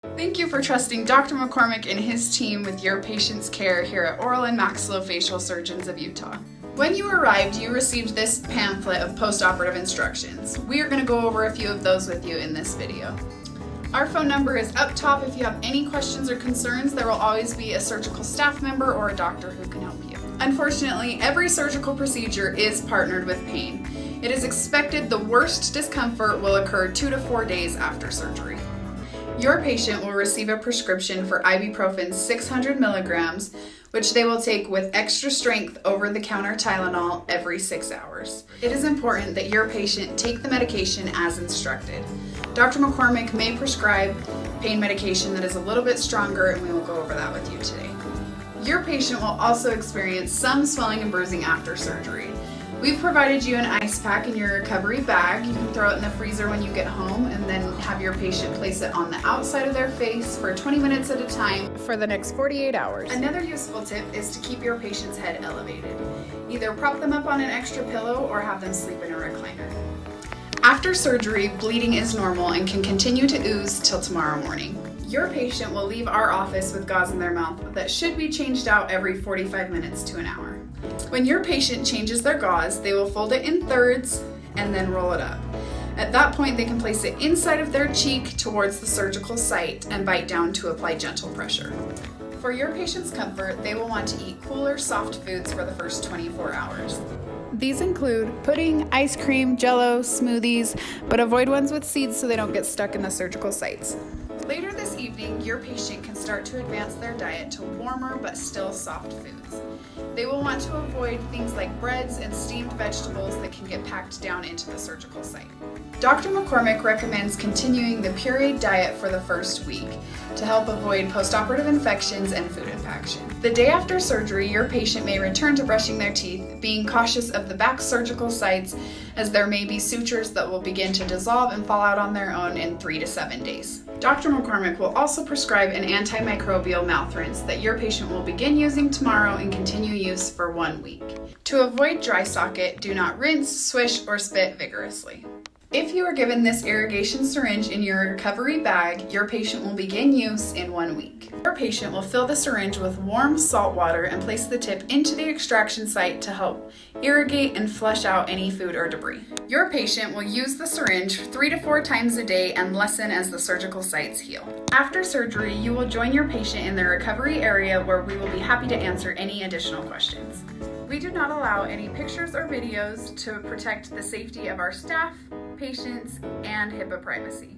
Thank you for trusting Dr. McCormick and his team with your patient's care here at Oral and Maxillofacial Surgeons of Utah. When you arrived, you received this pamphlet of post-operative instructions. We are going to go over a few of those with you in this video. Our phone number is up top. If you have any questions or concerns, there will always be a surgical staff member or a doctor who can help you. Unfortunately, every surgical procedure is partnered with pain. It is expected the worst discomfort will occur 2 to 4 days after surgery. Your patient will receive a prescription for ibuprofen 600 milligrams, which they will take with extra strength over-the-counter Tylenol every 6 hours. It is important that your patient take the medication as instructed. Dr. McCormick may prescribe pain medication that is a little bit stronger, and we will go over that with you today. Your patient will also experience some swelling and bruising after surgery. We've provided you an ice pack in your recovery bag. You can throw it in the freezer when you get home and then have your patient place it on the outside of their face for 20 minutes at a time for the next 48 hours. Another useful tip is to keep your patient's head elevated. Either prop them up on an extra pillow or have them sleep in a recliner. After surgery, bleeding is normal and can continue to ooze till tomorrow morning. Your patient will leave our office with gauze in their mouth that should be changed out every 45 minutes to an hour. When your patient changes their gauze, they will fold it in thirds and then roll it up. At that point, they can place it inside of their cheek towards the surgical site and bite down to apply gentle pressure. For your patient's comfort, they will want to eat cooler, soft foods for the first 24 hours. These include pudding, ice cream, jello, smoothies, but avoid ones with seeds so they don't get stuck in the surgical sites. Later this evening, your patient can start to advance their diet to warmer but still soft foods. They will want to avoid things like breads and steamed vegetables that can get packed down into the surgical site. Dr. McCormick recommends continuing the pureed diet for the first week to help avoid postoperative infections and food impaction. The day after surgery, your patient may return to brushing their teeth, being cautious of the back surgical sites as there may be sutures that will begin to dissolve and fall out on their own in 3 to 7 days. Dr. McCormick will also prescribe an antimicrobial mouth rinse that your patient will begin using tomorrow and continue use for 1 week. To avoid dry socket, do not rinse, swish, or spit vigorously. If you are given this irrigation syringe in your recovery bag, your patient will begin use in 1 week. Your patient will fill the syringe with warm salt water and place the tip into the extraction site to help irrigate and flush out any food or debris. Your patient will use the syringe 3 to 4 times a day and lessen as the surgical sites heal. After surgery, you will join your patient in the recovery area where we will be happy to answer any additional questions. We do not allow any pictures or videos to protect the safety of our staff, patients, and HIPAA privacy.